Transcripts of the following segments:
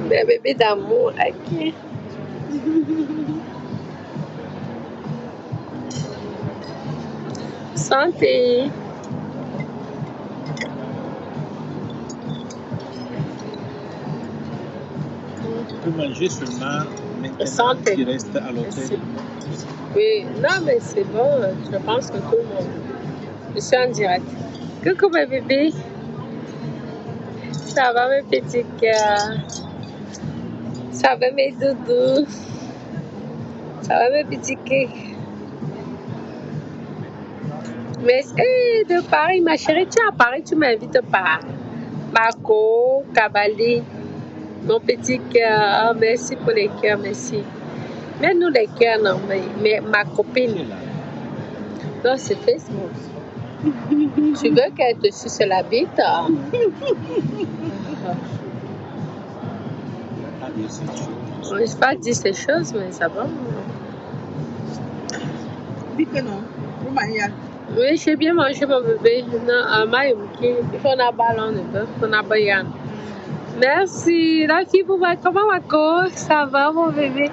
Mes bébés d'amour, ok. Santé. Tu peux manger seulement maintenant Santé. tu restes à l'hôtel. Oui, non, mais c'est bon. Je pense que tout le monde. Je suis en direct. Coucou mes bébés. Ça va mes petits cœurs? Ça va mes doudous? Ça va mes petits cœurs? Mais de Paris, ma chérie, tu es à Paris, tu m'invites pas. Marco, Kabali, mon petit cœur. Oh, merci pour les cœurs, merci. Mais nous les cœurs, non, mais ma copine. Non, c'est Facebook. Tu veux qu'elle te suce la bite? Je n'ai pas dit ces choses, mais ça va. Dis que non. Oui, j'ai bien mangé mon bébé. Non, on a ballon de bœuf, on a bayan. Merci. La fille, comment ma cause? Ça va, mon bébé?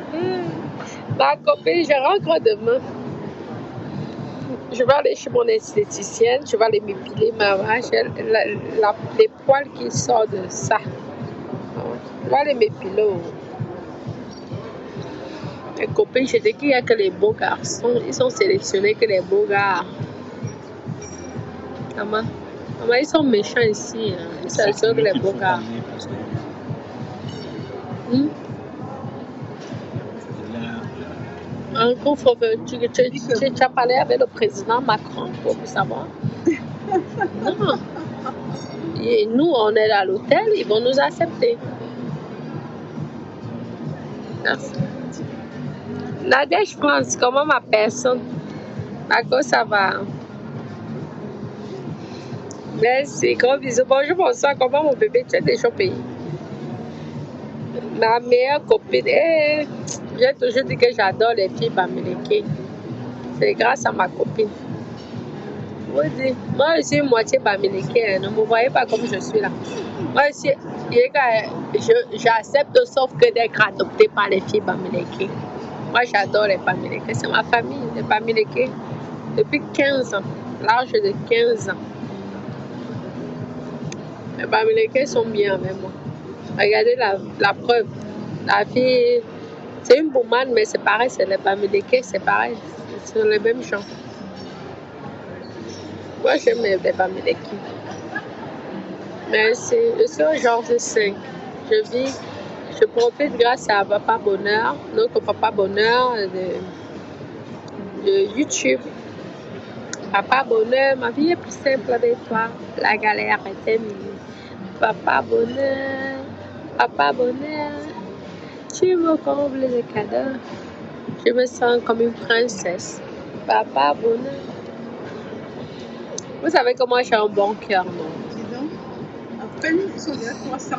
Ma copine, je rentre demain. Je vais aller chez mon esthéticienne, je vais aller m'épiler ma vache, les poils qui sortent de ça. Je vais aller m'épiler. Mes copines, je dis qu'il n'y a que les beaux garçons. Ils sont sélectionnés que les beaux gars. Maman, ils sont méchants ici. Hein. Ils sélectionnent que les beaux gars. Un coup, tu as parlé avec le président Macron pour savoir. Non. Et nous, on est à l'hôtel, ils vont nous accepter. Merci. Nadège France, comment ma personne? D'accord, ça va. Merci, gros bisous. Bonjour, bonsoir, comment mon bébé? Tu es déjà payé? Ma meilleure copine, j'ai toujours dit que j'adore les filles bamileke. C'est grâce à ma copine. Moi aussi, moitié bamileke. Ne me voyez pas comme je suis là. Moi aussi, j'accepte sauf que d'être adoptée par les filles bamileke. Moi, j'adore les bamileke. C'est ma famille, les bamileke. Depuis 15 ans, l'âge de 15 ans. Les bamileke sont bien avec moi. Regardez la preuve. La fille, c'est une boumane, mais c'est pareil, c'est les bamileke, c'est pareil. C'est les mêmes gens. Moi, j'aime les bamileke. Merci. Je suis au Georges V. Je profite grâce à Papa Bonheur, notre Papa Bonheur de YouTube. Papa Bonheur, ma vie est plus simple avec toi. La galère est terminée. Papa Bonheur, tu me combles de cadeaux. Je me sens comme une princesse. Papa Bonheur. Vous savez comment j'ai un bon cœur, non? Dis donc, à peine sur les 300.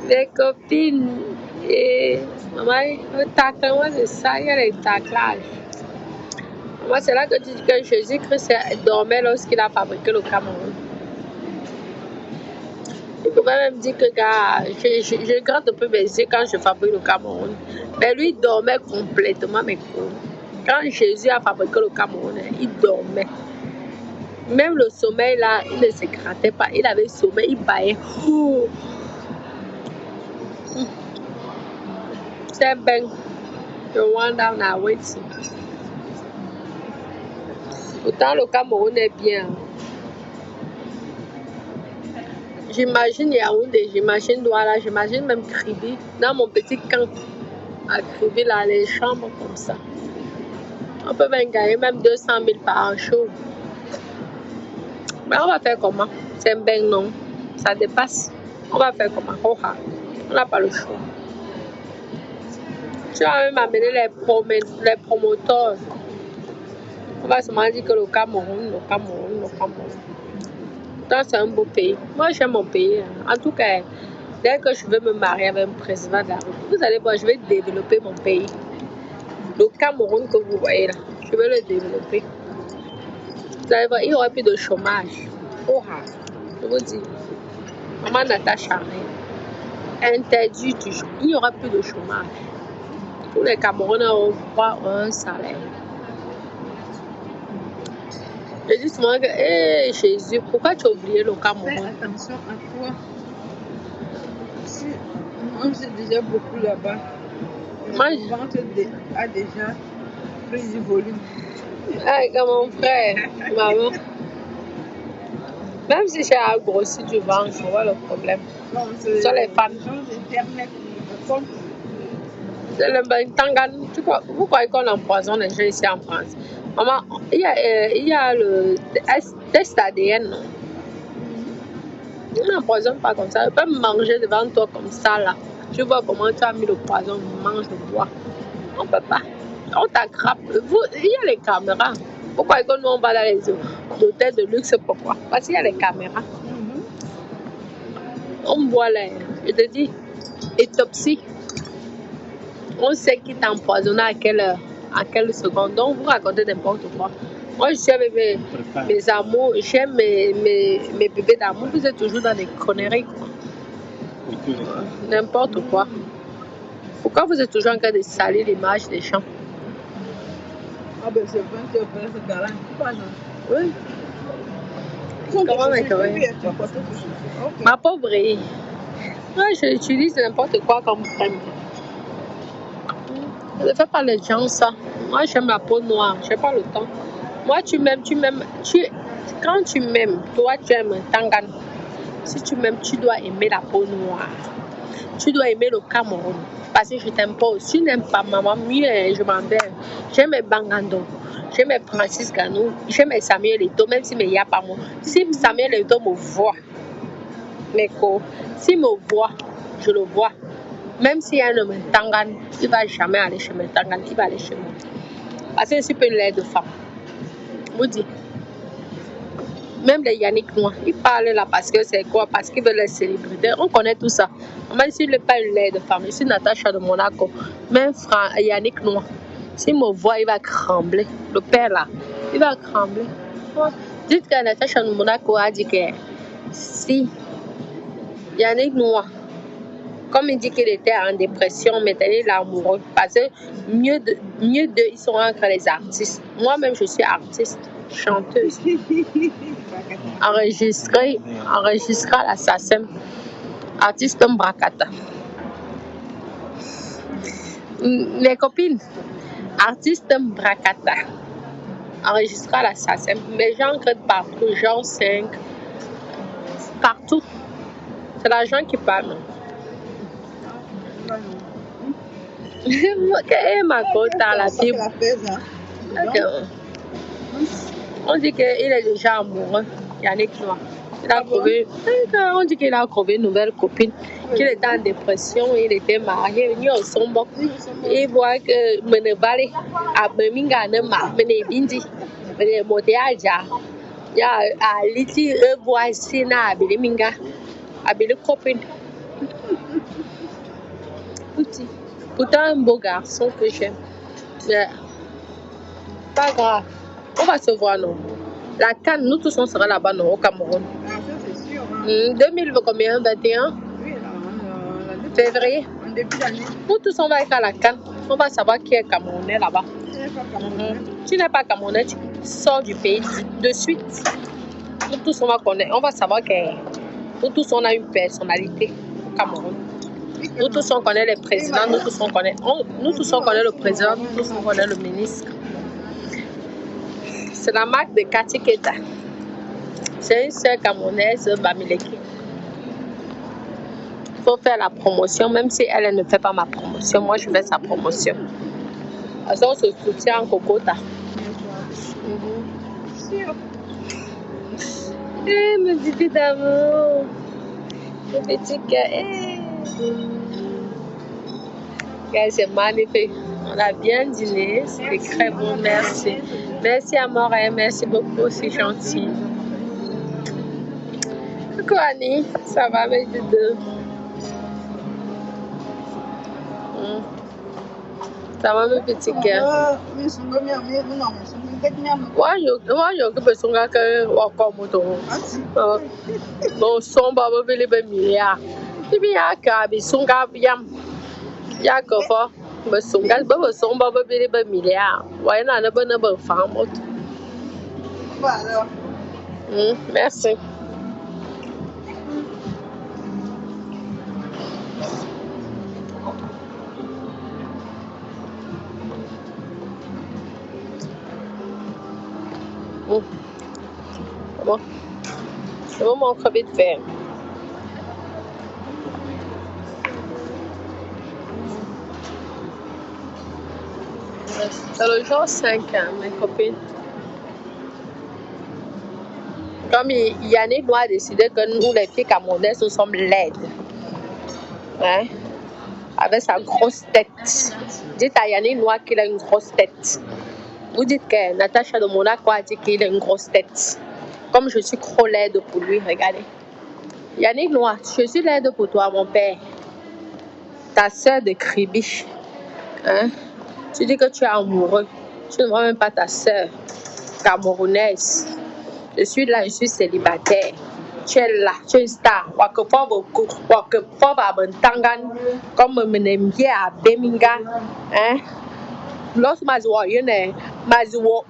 Les copines. Et maman, le taclement de ça, il y a les taclages. Moi, c'est là que tu dis que Jésus-Christ dormait lorsqu'il a fabriqué le Cameroun. Il pouvait même dire que je gratte un peu mes yeux quand je fabrique le Cameroun. Mais lui, il dormait complètement, mes couilles. Quand Jésus a fabriqué le Cameroun, il dormait. Même le sommeil, là, il ne se grattait pas. Il avait le sommeil, il baillait. C'est bien. Je Rwanda, on a waiting. Pourtant, le Cameroun est bien. J'imagine Yaoundé, j'imagine Douala, j'imagine même Kribi. Dans mon petit camp à Kribi, là, les chambres comme ça. On peut même gagner même 200 000 par jour. Mais on va faire comment? C'est un ben non. Ça dépasse. On va faire comment? On n'a pas le choix. Tu vas même amener les promoteurs. On va seulement dire que le Cameroun. Donc, c'est un beau pays. Moi, j'aime mon pays. En tout cas, dès que je veux me marier avec un président de la République, vous allez voir, je vais développer mon pays. Le Cameroun que vous voyez là, je vais le développer. Vous allez voir, il n'y aura plus de chômage. Oh, je vous dis. Maman Natacha, interdit toujours. Il n'y aura plus de chômage. Tous les Camerounais ont droit à un salaire. Je dis souvent que, hé Jésus, pourquoi tu as oublié le Fais Cameroun? attention à toi. Si on mange déjà beaucoup là-bas, Mange. ton ventre a déjà pris du volume. Avec mon frère, maman. Même si j'ai grossi du ventre, je vois le problème. Non, Sur les femmes. gens d'Internet, comme C'est le Bantangan. Vous croyez qu'on empoisonne les gens ici en France? Maman, il y a le test ADN, non? On n'empoisonne pas comme ça. Je peux me manger devant toi comme ça, là. Tu vois comment tu as mis le poison, mange le bois. On ne peut pas. On t'attrape. Il y a les caméras. Pourquoi que nous on va dans les hôtels de luxe? Pourquoi? Parce qu'il y a les caméras. On voit les, je te dis, autopsie. On sait qui t'a empoisonné à quelle heure, à quelle seconde. Donc vous racontez n'importe quoi. Moi je suis avec mes amours, j'aime mes bébés d'amour. Vous êtes toujours dans des conneries, quoi. N'importe quoi. Pourquoi vous êtes toujours en train de salir l'image des gens? ah ben c'est 20 heures, c'est galant. Pas non. Oui. Comment m'étonner? Ok. Ma pauvre. Moi, j'utilise n'importe quoi comme crème. Je ne fais pas les gens ça. Moi, j'aime la peau noire. Je n'ai pas le temps. Moi, tu m'aimes. Quand tu m'aimes, toi, tu aimes Tangan. Si tu m'aimes, tu dois aimer la peau noire. Tu dois aimer le Cameroun. Parce que je t'impose. Si tu n'aimes pas maman, mieux, je m'en vais. J'aime Bangando. J'aime Francis Ganou. J'aime Samuel Eto'o, même s'il n'y a pas moi. Si Samuel Eto'o me voit, s'il me voit, je le vois. Même s'il y a un Tangan, il ne va jamais aller chez mes Tangan, il va aller chez moi. Parce que je suis pas une lait de femme. Vous dites. Même les Yannick Noir, ils parlent là parce que c'est quoi? Parce qu'ils veulent les célébrités. On connaît tout ça. Même s'il n'est pas une lait de femme, je suis Natacha de Monaco. Même Yannick Noir, s'il me voit, il va trembler. Le père là, il va trembler. Dites que Natacha de Monaco a dit que si Yannick Noir, comme il dit qu'il était en dépression, maintenant il est amoureux. Parce que mieux d'eux, ils sont entre les artistes. Moi-même, je suis artiste, chanteuse. Enregistrée à la SACEM. Artiste Mbrakata. Les copines, artiste Mbrakata. Enregistrée à la SACEM. Mais j'en crée partout, genre 5. Partout. C'est l'argent qui parle. Ma côte à la Bible. On dit qu'il est déjà amoureux. Yannick Noir. On dit qu'il a trouvé une nouvelle copine, qu'il était en dépression, il était marié, il il voit que Menebale a Beminga Nema, Menebindi, Menemoteaja, ya a Liti Boisina, Beminga, a belle copine. Pourtant, un beau garçon que j'aime. Mais pas grave. On va se voir, non? La CAN, nous tous on sera là-bas, non, au Cameroun. Ah, ça c'est sûr. 2000, combien? 21 Oui, février. en début d'année. Nous tous on va être à la CAN. On va savoir qui est Camerounais là-bas. Tu n'es pas Camerounais, tu sors du pays de suite. Nous tous on va connaître. On va savoir que nous tous on a une personnalité au Cameroun. Nous tous on connaît les présidents, nous tous on connaît le président, nous tous on connaît le ministre. C'est la marque de Kati Keta. C'est une sœur camerounaise, Bamileki. Il faut faire la promotion, même si elle ne fait pas ma promotion. Moi, je fais sa promotion. Parce qu'on se soutient en Cocota. Eh, mon petit d'amour. Mon petit cœur. C'est magnifique. On a bien dîné. C'était très bon. Merci. Merci, Amore. Merci beaucoup. C'est gentil. Coucou, Annie. Ça va avec les deux? Ça va, mes petits cœurs. Mais son gars, mais non, mais son gars, Ouais, yo que besoin que wako moto. Bon, son baba bele be miya. Ibi ya ka bi sunga yam. Ya ko fo. Be sunga be son baba bele be miya. Wa na na be fa moto. Voilà. Merci. Bon. Je vais m'en crever de faire. C'est le jour 5, mes copines. Comme Yannick a décidé que nous, les filles camerounaises, nous sommes laides. Hein? Avec sa grosse tête. Dites à Yannick Noir qu'il a une grosse tête. Vous dites que Natacha de Monaco a dit qu'il a une grosse tête. Comme je suis trop laide pour lui, regardez. Yannick Noir, je suis laide pour toi, mon père. Ta soeur de Kribi. Hein? Tu dis que tu es amoureux. Tu ne vois même pas ta soeur camerounaise. Je suis là, je suis célibataire. Tu es là, tu es une star. Comme me n'aime bien à Birmingham. Hein? Lorsque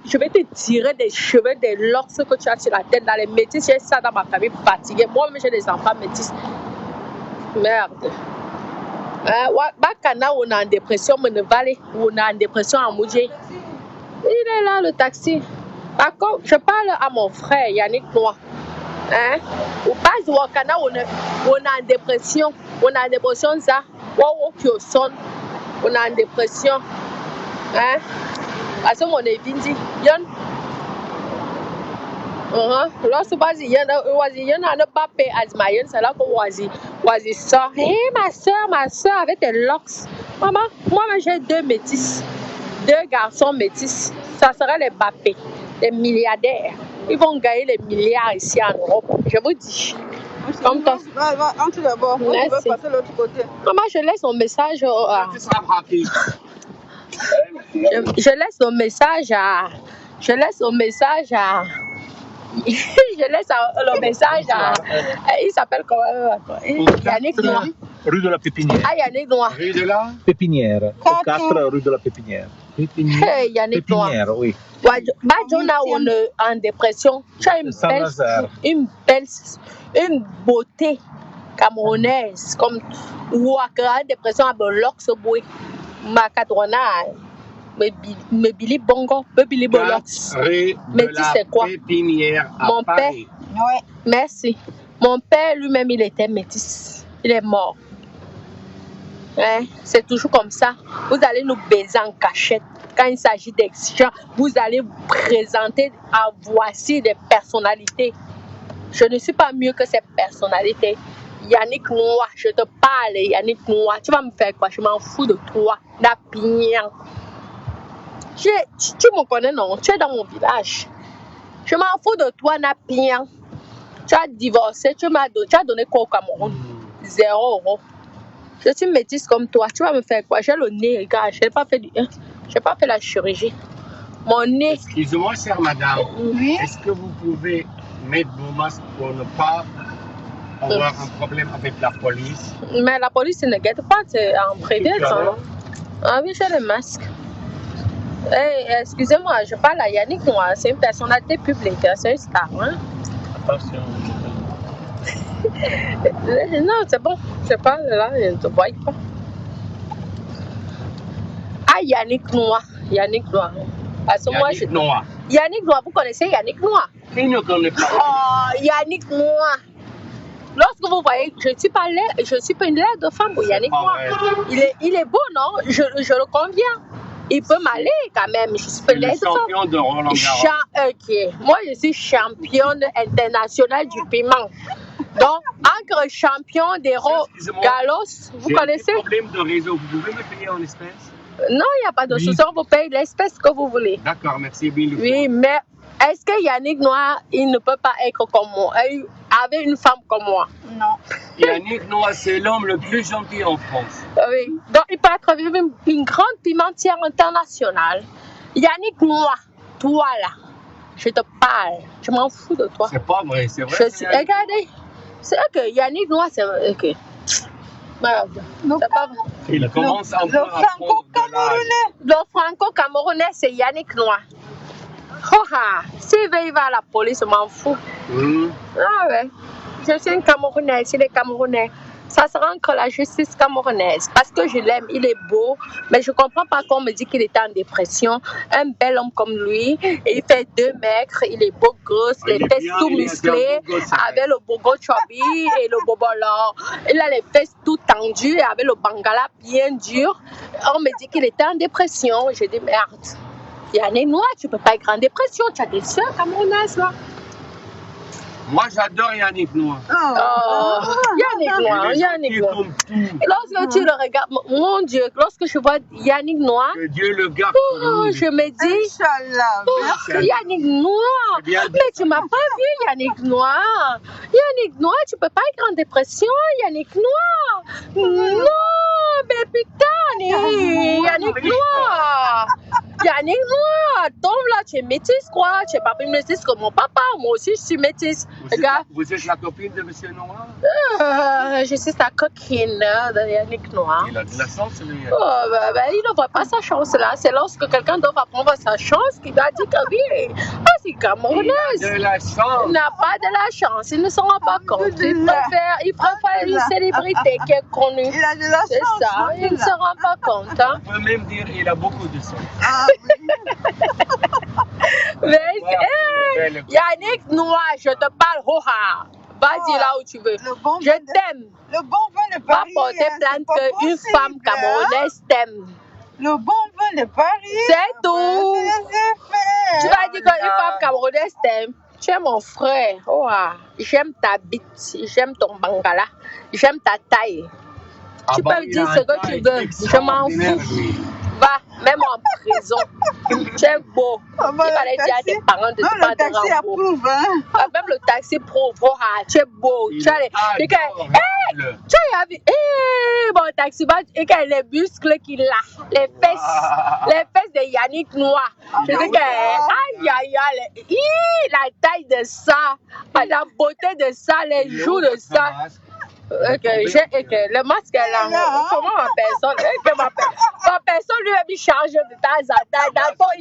je vais te tirer des cheveux, des locks que tu as sur la tête dans les métis. J'ai ça dans ma famille fatiguée. Moi-même, j'ai des enfants métis. Merde. Bakana, on est en dépression, on est en dépression à Moudjé. Il est là, le taxi. Par contre, je parle à mon frère Yannick Noir. Hein? Ou pas, on est en dépression. On est en dépression, ça. On est en dépression. Hein? Parce que mon est vindi. Lorsque il y a un papé Azmayen, c'est là que sort. Hé, ma soeur, avec tes locks. Maman, moi j'ai 2 métis. 2 garçons métis. Ça serait les papés, les milliardaires. Ils vont gagner les milliards ici en Europe. Je vous dis. Comme toi. Entre d'abord. On va passer de l'autre côté. Maman, je laisse mon message. Je laisse mon message à. Je laisse le message à. Il s'appelle comment? Yannick Noir. Rue de la Pépinière. Ah, Yannick Noir. Rue de la Pépinière. Au 4 rue de la Pépinière. Hey, Yannick Noir. Pépinière, oui. Badjona, on est en dépression. Tu as une beauté camerounaise. Comme Ouakra, dépression à Bolox, Boué. Macadrona. Mais Billy Bongo, Billy Bolox. Mais tu sais quoi? Mon père. Ouais. Merci. Mon père lui-même, il était métis. Il est mort. Hein? C'est toujours comme ça. Vous allez nous baiser en cachette. Quand il s'agit d'exigeants, vous allez vous présenter à voici des personnalités. Je ne suis pas mieux que ces personnalités. Yannick Noir, je te parle, Yannick Noir. Tu vas me faire quoi? Je m'en fous de toi. Napignan. Tu me connais, non? Tu es dans mon village. Je m'en fous de toi, Napignan. Tu as divorcé, tu as donné quoi au Cameroun? 0 €. Je suis métisse comme toi. Tu vas me faire quoi? J'ai le nez, regarde. Je n'ai pas fait la chirurgie. Mon nez. Excusez-moi, chère madame. Oui. Est-ce que vous pouvez mettre vos masques pour ne pas avoir un problème avec la police? Mais la police ne guette pas, c'est en privé. Ah oui, j'ai le masque. Hey, excusez-moi, je parle à Yannick Noir. C'est une personnalité publique, c'est une star. Hein? Attention. Non, c'est bon. Je parle là, je ne te vois pas. Ah, Yannick Noir. Yannick Noir. Parce que moi, Noir. Yannick Noir, vous connaissez Yannick Noir? Qui ne connaît pas? Oh, Yannick Noir. Lorsque vous voyez, je suis pas une laide de femme pour Yannick Noir. Ouais. Il est beau, non? Je le conviens. Il peut m'aller quand même. Je suis peut-être champion de Roland Garros. Okay. Moi, je suis championne internationale du piment. Donc, entre champion des Galos, vous connaissez? J'ai un problème de réseau. Vous pouvez me payer en espèces? Non, il n'y a pas de souci. On vous paye l'espèce que vous voulez. D'accord, merci bien. Oui, mais est-ce que Yannick Noir, il ne peut pas être comme moi? avec une femme comme moi. Non. Yannick Noah, c'est l'homme le plus gentil en France. Oui. Donc, il peut être une grande pimentière internationale. Yannick Noah, toi là, je te parle. Je m'en fous de toi. C'est pas vrai, c'est vrai. Regardez, c'est vrai que Yannick Noah, c'est vrai que... Merde. C'est pas vrai. Il commence un peu Le à prendre de l'âge. franco-camerounais. Le franco-camerounais, c'est Yannick Noah. Oh ah, s'il va à la police, je m'en fous. Ah ouais, je suis une Camerounaise, il est Camerounais. Ça sera encore la justice camerounaise. Parce que je l'aime, il est beau. Mais je ne comprends pas qu'on me dit qu'il était en dépression. Un bel homme comme lui, il fait 2 mètres, il est beau gosse, les fesses tout musclées, avec le bogo chubby et le bobolor. Il a les fesses tout tendues, avec le bangala bien dur. On me dit qu'il était en dépression. Je dis merde. Yannick Noah, tu ne peux pas être en dépression. Tu as des soeurs camerounaises là. Moi, j'adore Yannick Noah. Oh, Yannick Noah, Yannick Noah. Lorsque tu le regardes, mon Dieu, lorsque je vois Yannick Noah, Que Dieu le garde. je me dis, Inch'Allah. Yannick Noah, mais tu m'as pas vu Yannick Noah. Yannick Noah, tu peux pas être en dépression, Yannick Noah. Non, mais putain, Yannick Noah. Yannick Noah, tombe là, tu es métisse quoi? Tu es pas plus métisse que mon papa, moi aussi je suis métisse. Regarde. Vous êtes la copine de Monsieur Noah? Je suis sa coquine de Yannick Noah. Il a de la chance, lui. Oh, il ne voit pas sa chance là. C'est lorsque quelqu'un doit prendre sa chance qu'il doit dire que oui, c'est camerounaise. Il a de la chance. Il n'a pas de la chance, il ne s'en rend pas compte. Il préfère une célébrité qui est connue. Il a de la C'est chance. ça, il ne se rend pas compte. Hein. On peut même dire qu'il a beaucoup de chance. Ah, Mais, Belle- Yannick Noah, je te parle, hoha. Vas-y là où tu veux. le bon Je vin de- t'aime. Le bon vin de Va Paris. porter hein, plainte c'est pas qu'une possible, femme hein. camerounaise t'aime. Le bon vin de Paris. C'est tout. C'est Tu vas dire qu'une femme camerounaise t'aime. Tu es mon frère. Oh, j'aime ta bite, j'aime ton bangala, j'aime ta taille. Tu peux me dire ce que tu veux, je m'en fous. Va, même en prison. Tu es beau. Il fallait dire à tes parents de ne pas le te taxi rendre beau. approuve, hein. Même le taxi prouve. Oh, tu es beau. Tu as les. Tu as vu. Bon, taxi, et qu'elle les muscles qu'il a. Les fesses de Yannick Noah. Je dis que. Aïe, aïe, aïe. La taille de ça. La beauté de ça. Les joues de ça. Le masque est là. Comment ma personne? Ma personne lui a mis charge de temps en temps. D'abord,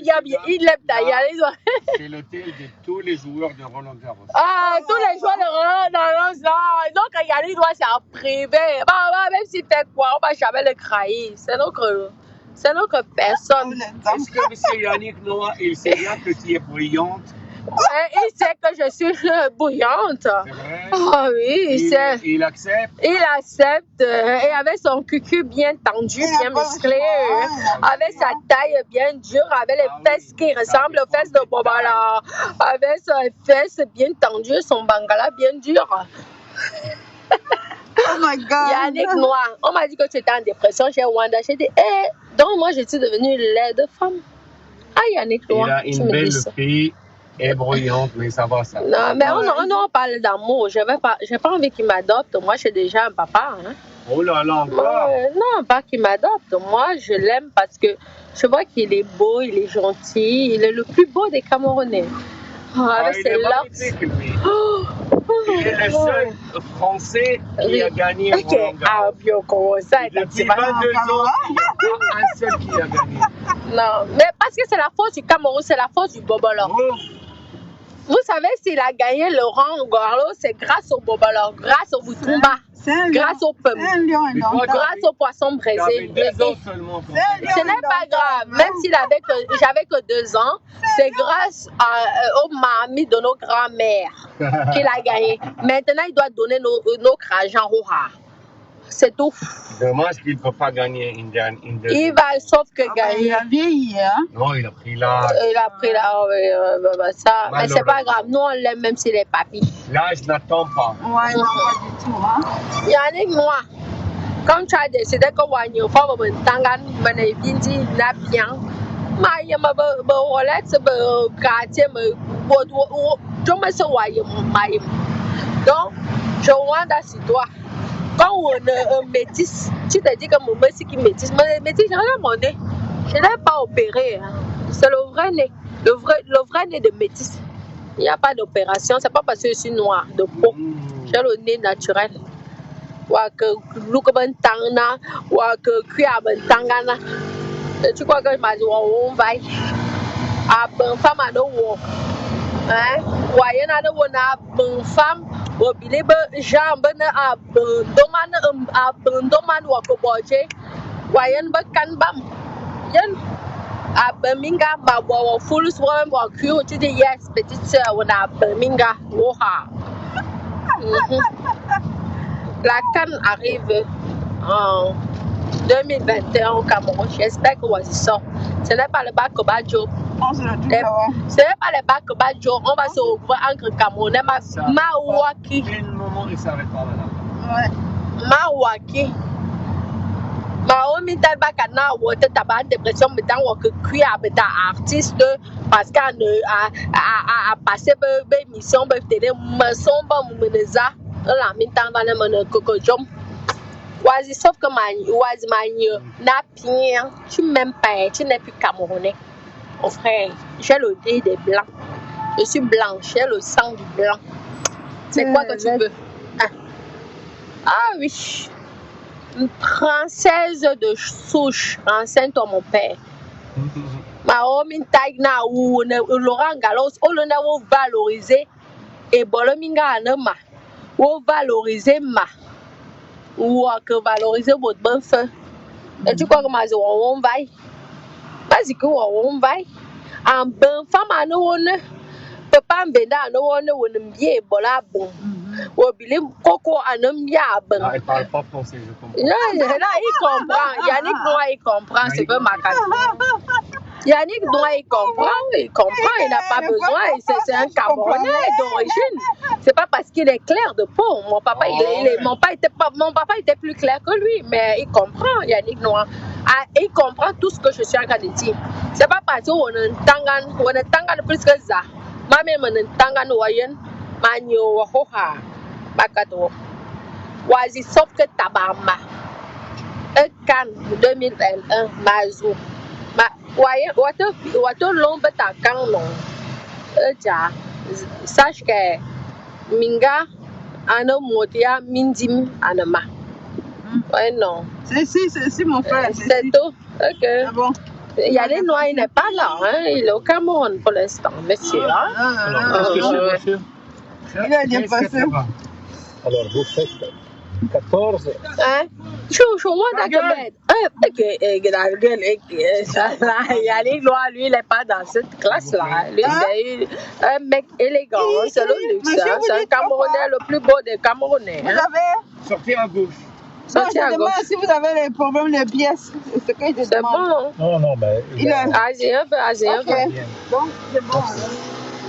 il lève d'ailleurs. C'est l'hôtel de tous les joueurs de Roland Garros. Ah, tous les joueurs de Roland Garros. Donc, Yannick doit s'en priver. Même s'il fait quoi, on va jamais le trahir. C'est notre personne. Est-ce que M. Yannick Noah, il sait bien que tu es brillante? Il sait que je suis bouillante. C'est vrai? Ah oui, Il accepte? Il accepte. Et avec son cucu bien tendu, bien musclé, avec sa taille bien dure, avec les fesses qui ressemblent aux fesses de Bobala, avec ses fesses bien tendues, son bangala bien dur. Oh my God. Yannick Noah, on m'a dit que tu étais en dépression chez Wanda. J'ai dit, donc moi je suis devenue laide femme. Ah, Yannick Noah, Il a une belle fille. Elle est bruyante, mais ça va, ça. Non, mais on parle d'amour. Je n'ai pas envie qu'il m'adopte. Moi, j'ai déjà un papa. Hein. Oh là là, encore. Non, pas qu'il m'adopte. Moi, je l'aime parce que je vois qu'il est beau, il est gentil. Il est le plus beau des Camerounais. Avec ses locks. Il est le seul Français qui a gagné Roland Garros. Depuis 22 ans, il n'y a pas un seul qui a gagné. Non, mais parce que c'est la force du Cameroun, c'est la force du Bobolor. Oh. Vous savez, s'il a gagné le Roland Garros, c'est grâce au Bobolor, grâce au Boutoumba, grâce au peuple, grâce au poisson braisé. Ce n'est pas grave, même s'il j'avais que 2 ans, c'est grâce aux mamies de nos grands-mères qu'il a gagné. Maintenant, il doit donner notre argent au roi. C'est tout. Dommage qu'il ne peut pas gagner une deuxième. Il va sauf que gagner. Il a vieilli, hein. Non, il a pris l'âge. Il a pris ça. Mais c'est pas grave. Nous, on l'aime même s'il est papy. L'âge n'attend pas. Ouais, non, pas du tout, hein. Yannick Noah, comme tu as décidé que Wagner, il faut que Tangan, Mané, Bindi, Napian, Maya, Rolex, quartier, Donc, je Rwanda sur toi. Quand on est métis, tu te dis que mon monsieur qui métis, mais métis, j'ai rien demandé. Je n'ai pas opéré. Hein. C'est le vrai nez. Le vrai nez de métis. Il n'y a pas d'opération. C'est pas parce que je suis noire de peau. J'ai le nez naturel. Ou que Lukaban Tangana, ou que Kuyaban Tangana. Tu crois que je m'ai dit, on va y. Ah, ben, femme à nos hein? Voyez, on a une femme. Au bilibe jambe na abondoman wakoboje wayen ba kanbam yen abaminga ba wa full swam wa ku tu dis yes petite sœur on a abaminga oha. La canne arrive en 2021 au Cameroun. J'espère que voici ça. Ce n'est pas le bac au Badjo. Ce n'est pas le bac au Badjo. On va se retrouver entre Camerounais. Mawaki. Quel moment il s'arrête pas là? Ouais. Mawaki. Maomi Tabakana, ou t'as dépression, mais dans que cuire avec artiste parce qu'à passer des missions, des télé, mais son bon meneza, la minta dans le coco jom. Oisi, sauf que oisi manio, n'a bien, tu m'aimes pas, tu n'es plus Camerounais. Mon frère, j'ai le dé des blancs. Je suis blanche, j'ai le sang du blanc. C'est quoi que tu veux? Ah oui. Une princesse de souche, enceinte à mon père. Maomi Taigna ou Laurent Gallos, on l'a valorisé et Bolominga Anama, ou valoriser ma, ou que valoriser votre bon feu. Et tu crois que ma zo on va? Vas-y que on va. En bon femme à nous, on peut pas me vendre à nous, on aime bien Bola bon. Ou bien Coco à nous, bien bon. Ah, il parle pas français, je comprends. Là, il comprend. Yannick Noir, il comprend. C'est pas ma carte. Yannick Noir, il comprend. Il n'a pas besoin. C'est un Camerounais d'origine. C'est pas parce qu'il est clair de peau. Mon papa, mon papa était plus clair que lui, mais il comprend, Yannick Noir. Ah, il comprend tout ce que je suis en train de dire. C'est pas parce qu'on est tangan plus que ça. Ma-même, on est tangan wayen, manio wahoha, bakato. Oisi, sauf que Tabama. Un can 2021, Mazou. Voyez, Wato l'ombre ta can non. Sache que Minga, Ano Motia, Mindim, Anama. Ouais, non. C'est mon frère. C'est tout. Ok. Ah bon? Il y a les noirs, il n'est pas là. Hein? Il est au Cameroun pour l'instant, monsieur. Hein? Alors, qu'est-ce que c'est, monsieur? Il a bien passé. Alors, vous faites 14. Hein? Moi, d'accord. Ok, Yannick Noir, lui, il n'est pas dans cette classe-là. Lui, c'est un mec élégant. C'est le luxe. C'est un Camerounais, le plus beau des Camerounais. Vous avez. Sortez à gauche. Sortez à gauche. Si vous avez les problèmes de pièces, c'est ce que je C'est demande. bon. Non, mais. Vas-y un peu, vas-y un peu. Donc, c'est bon.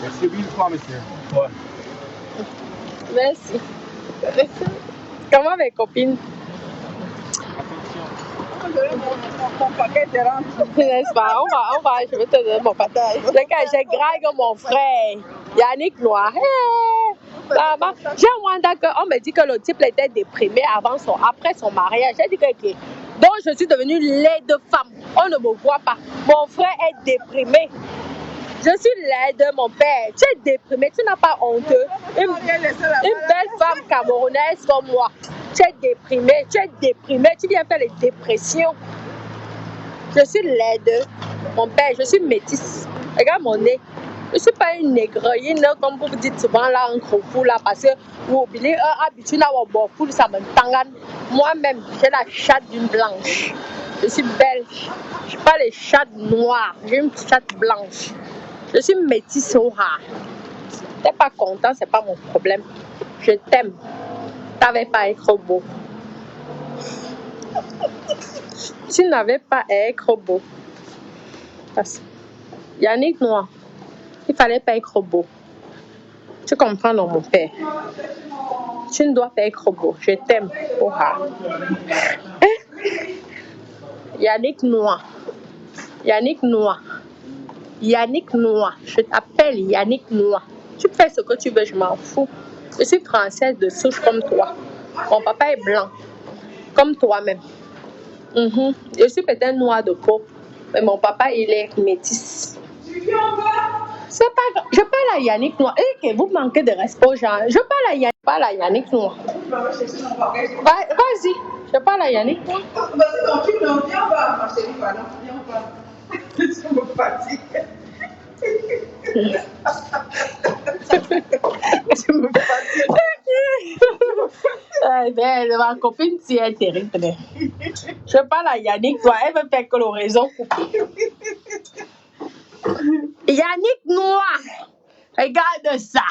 Merci 1000 fois, monsieur. Ouais. Merci. Comment mes copines? Mon paquet de rentre. N'est-ce pas? On va, je vais te donner mon paquet. J'ai Greg, mon frère. Yannick Noir. Là-bas. J'ai Rwanda on me dit que le type était déprimé après son mariage. J'ai dit que donc je suis devenue laide femme. On ne me voit pas. Mon frère est déprimé. Je suis laide, mon père. Tu es déprimé, tu n'as pas honte. Une belle femme camerounaise comme moi. Tu es déprimé, tu viens faire les dépressions. Je suis laide, mon père, je suis métisse. Regarde mon nez. Je ne suis pas une négroïne, comme vous dites souvent là, un gros fou là, parce que vous oubliez, habitude à avoir fou, ça me tangane. Moi-même, j'ai la chatte d'une blanche. Je suis belge. Je n'ai pas les chattes noires, j'ai une chatte blanche. Je suis métisse au rare. Si tu n'es pas content, ce n'est pas mon problème. Je t'aime. Tu n'avais pas à être beau. Tu n'avais pas à être beau. Parce... Yannick Noir, il ne fallait pas être beau. Tu comprends, non, mon père? Tu ne dois pas être beau. Je t'aime. Oh, rare. Yannick Noir. Yannick Noir. Yannick Noir. Je t'appelle Yannick Noir. Tu fais ce que tu veux, je m'en fous. Je suis française de souche comme toi. Mon papa est blanc, comme toi-même. Je suis peut-être noire de peau, mais mon papa, il est métis. C'est pas grave. Je parle à Yannick Noir. Que vous manquez de respect aux gens. Je parle à Yannick Noir. Vas-y, je parle à Yannick Noir. Vas-y, donc tu me viens, ma chérie, pardon. Viens, on va. Je me fatigue. Je me fatigue. Ma copine, si elle est terrible. Je parle à Yannick Noir. Elle veut faire que l'oraison. Yannick Noir. Regarde ça.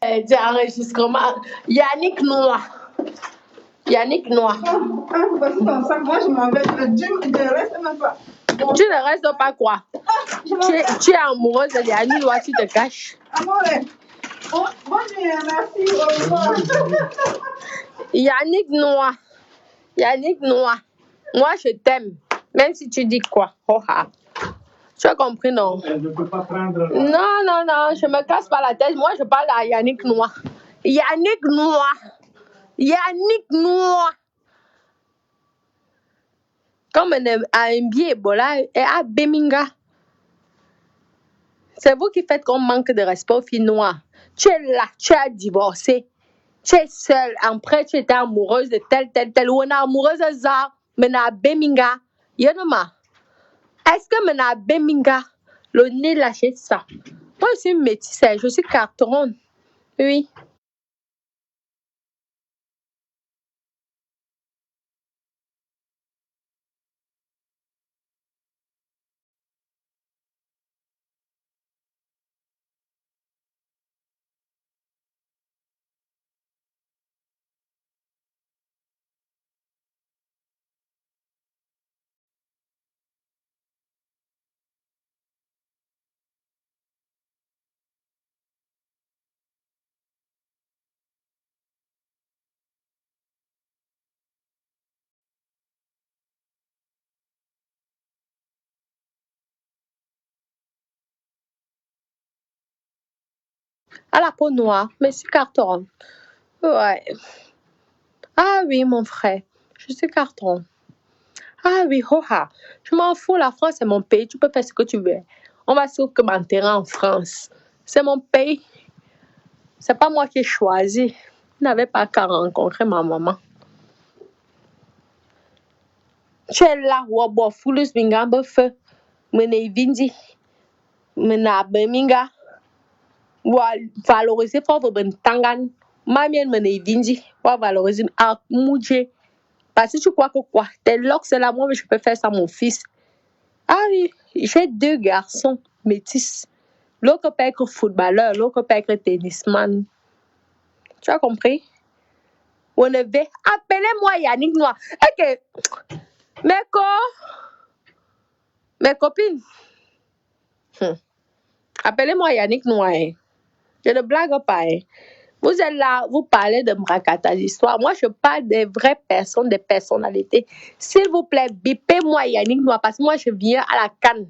Enregistrement. Yannick Noir. Yannick Noir. Voici ton sac. Moi, je m'en vais. Tu ne restes même pas. Bon. Tu ne restes pas quoi? Tu es amoureuse de Yannick Noir, tu te caches. Amore. Bonne nuit, merci. Au revoir. Yannick Noir. Yannick Noir. Moi, je t'aime. Même si tu dis quoi? Oh, ah. Tu as compris, non? Elle ne peut pas prendre. Non, je me casse pas la tête. Moi, je parle à Yannick Noir. Yannick Noir. Yannick Noir. Comme un billet Ebola et à Beminga. C'est vous qui faites qu'on manque de respect aux filles noires. Tu es là, tu as divorcé. Tu es seule. Après, tu étais amoureuse de tel. Ou on est amoureuse de ça. Mais à Beminga. Yanoma. Est-ce que maintenant à Beminga, le nez lâché ça? Moi, je suis métissée. Je suis carton. Oui. À la peau noire, mais je suis carton. Ouais. Ah oui, mon frère. Je suis carton. Ah oui, hoha. Je m'en fous, la France, c'est mon pays. Tu peux faire ce que tu veux. On va sauf que m'enterrer en France. C'est mon pays. C'est pas moi qui ai choisi. Je n'avais pas qu'à rencontrer ma maman. Tu es là, wabo, fulus, mingambe, feu. Mene vindi. Mene abeminga. Wa valoriser fort ben tangan. Mamien mene vindi. Wa valoriser a mouje. Parce que tu crois que quoi? T'es lox, c'est là, moi, mais je peux faire ça, mon fils. Ah oui, j'ai 2 garçons métis. L'autre peut être footballeur, l'autre peut être tennisman. Tu as compris? On ne veut. Appelez-moi Yannick Noir. Ok. Mes copines. Appelez-moi Yannick Noir. Je ne blague pas. Vous êtes là, vous parlez de Mrakata d'histoire. Moi, je parle des vraies personnes, des personnalités. S'il vous plaît, bipez-moi Yannick Noir parce que moi, je viens à la Cannes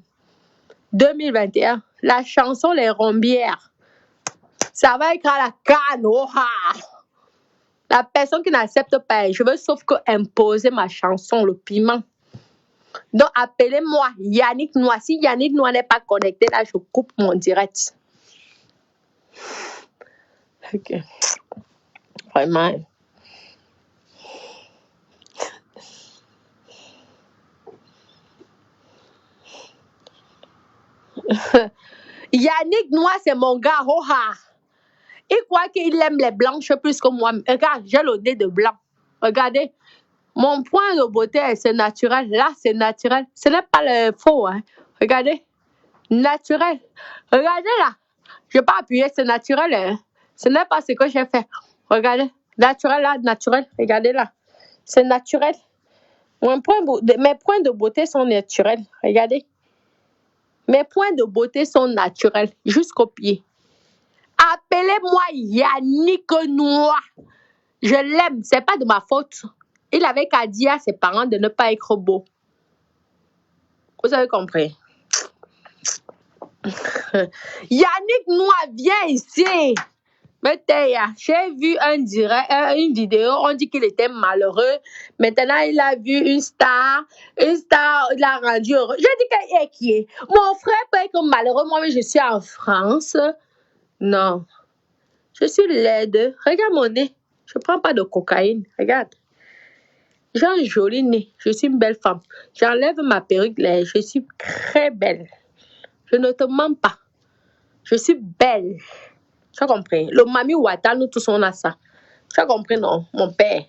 2021. La chanson Les Rombières. Ça va être à la Cannes. Oh, ah. La personne qui n'accepte pas, je veux sauf que imposer ma chanson, le piment. Donc, appelez-moi Yannick Noir. Si Yannick Noir n'est pas connecté, là, je coupe mon direct. Ok. Vraiment. Yannick Noir, c'est mon gars. Oh, ah. Il croit qu'il aime les blanches plus que moi. Regarde, j'ai le nez de blanc. Regardez. Mon point de beauté, c'est naturel. Là, c'est naturel. Ce n'est pas le faux. Hein. Regardez. Naturel. Regardez là. Je n'ai pas appuyé, c'est naturel. Hein. Ce n'est pas ce que j'ai fait. Regardez. Naturel là, naturel. Regardez là. C'est naturel. Mes points de beauté sont naturels. Regardez. Mes points de beauté sont naturels. Jusqu'au pied. Appelez-moi Yannick Noir. Je l'aime. Ce n'est pas de ma faute. Il avait qu'à dire à ses parents de ne pas être beau. Vous avez compris? Yannick Noir, viens ici. J'ai vu une vidéo, on dit qu'il était malheureux. Maintenant, il a vu une star l'a rendu heureux. J'ai dit qu'il est qui est. Mon frère peut être malheureux, moi, mais je suis en France. Non. Je suis laide. Regarde mon nez. Je ne prends pas de cocaïne. Regarde. J'ai un joli nez. Je suis une belle femme. J'enlève ma perruque. Je suis très belle. Je ne te mens pas. Je suis belle. Tu as compris? Le Mami Ouattara, nous tous on a ça. Tu as compris, non? Mon père.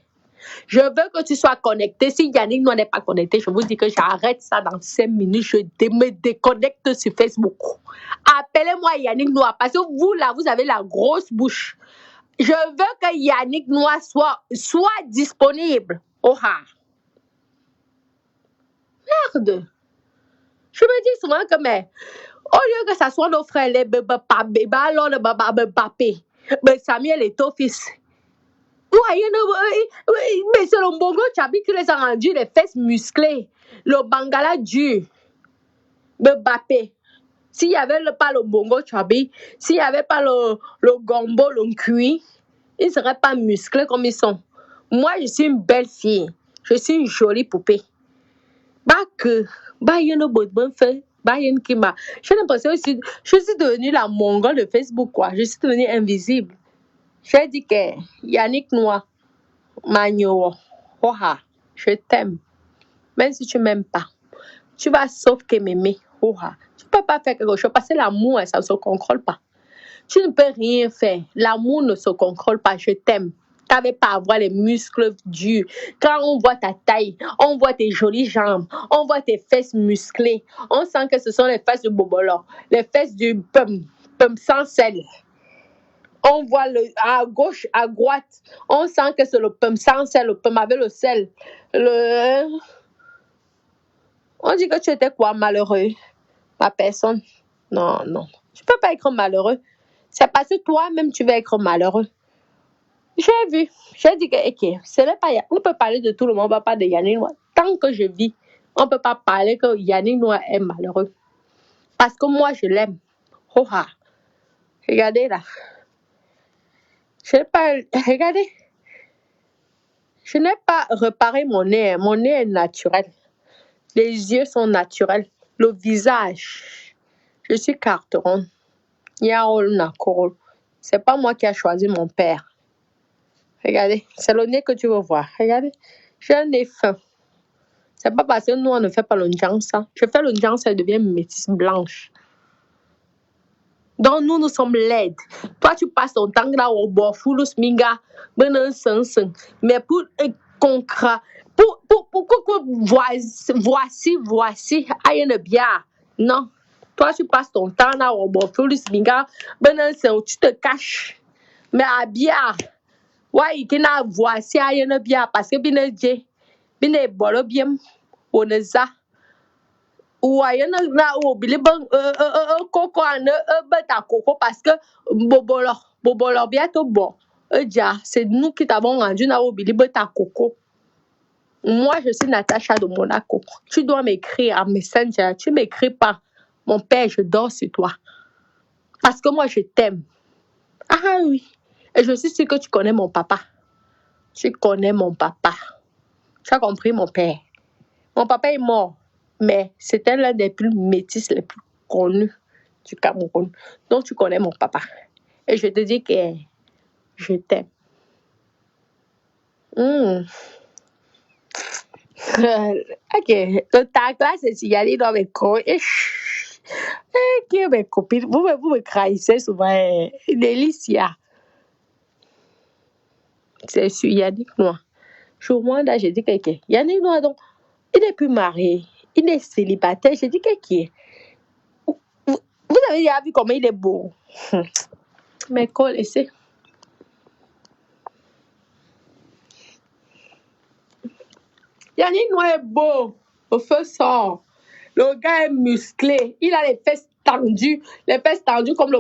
Je veux que tu sois connecté. Si Yannick Noir n'est pas connecté, je vous dis que j'arrête ça dans 5 minutes. Je me déconnecte sur Facebook. Appelez-moi Yannick Noir. Parce que vous, là, vous avez la grosse bouche. Je veux que Yannick Noir soit disponible. Oh ah. Merde. Je me dis souvent que, mais, au lieu que ça soit nos frères, les bébés, alors le Mbappé, Samuel et ton fils. Mais c'est le Bongo Chabi qui les a rendus les fesses musclées. Le Bangala dur. Mbappé. S'il n'y avait pas le Bongo Chabi, s'il n'y avait pas le gombo, le cuit, ils ne seraient pas musclés comme ils sont. Moi, je suis une belle fille. Je suis une jolie poupée. J'ai l'impression que je suis devenue la mongole de Facebook, quoi. Je suis devenue invisible. J'ai dit que Yannick Noir, Magno, Oha, je t'aime. Même si tu ne m'aimes pas, tu vas sauf que m'aimer. Oha. Tu ne peux pas faire quelque chose parce que l'amour, ça ne se contrôle pas. Tu ne peux rien faire. L'amour ne se contrôle pas. Je t'aime. Tu n'avais pas à avoir les muscles durs. Quand on voit ta taille, on voit tes jolies jambes, on voit tes fesses musclées. On sent que ce sont les fesses du bobolor, les fesses du pum sans sel. On voit à gauche, à droite, on sent que c'est le pum sans sel, le pum avec le sel. On dit que tu étais quoi, malheureux? Pas personne. Non. Tu ne peux pas être malheureux. C'est parce que toi-même, tu vas être malheureux. J'ai vu. J'ai dit que, ok, on peut parler de tout le monde, on ne va pas de Yannick Noir. Tant que je vis, on ne peut pas parler que Yannick Noir est malheureux. Parce que moi, je l'aime. Oh ah. Regardez là. Regardez. Je n'ai pas réparé mon nez. Mon nez est naturel. Les yeux sont naturels. Le visage. Je suis carte ronde. C'est pas moi qui ai choisi mon père. Regardez, c'est le nez que tu veux voir. Regardez, j'ai un nez fin. C'est pas parce que nous, on ne fait pas le njangsa. Je fais le njangsa, elle devient métisse blanche. Donc, nous sommes laides. Toi, tu passes ton temps là au bord, foulous minga, mais pour concret, pour voici, aïe bien. Non. Toi, tu passes ton temps là au bord, foulous minga, tu te caches. Mais à bien. Ouais, il a voici aïe bien parce que bien bolo bien, on est ça. Ouais, na obili coco beta coco parce que bobolo bientôt bon. C'est nous qui t'avons rendu na obili beta coco. Moi, je suis Natacha de Monaco. Tu dois m'écrire en Messenger. Tu m'écris pas. Mon père, je dors sur toi. Parce que moi, je t'aime. Ah oui. Et je suis sûre que tu connais mon papa. Tu connais mon papa. Tu as compris, mon père. Mon papa est mort. Mais c'était l'un des plus métis, les plus connus du Cameroun. Donc, tu connais mon papa. Et je te dis que je t'aime. Ok. Donc, ta classe, c'est y aller dans mes cours. Ok, mes copines. Vous me craignez souvent. Délicia. C'est sur Yannick Noir. Je au Rwanda, j'ai dit quelqu'un. Yannick Noir, donc, il n'est plus marié. Il est célibataire. J'ai dit quelqu'un. Vous avez déjà vu comment il est beau. Mais qu'on laissez. Yannick Noir est beau. Au feu sort. Le gars est musclé. Il a les fesses tendues. Les fesses tendues comme le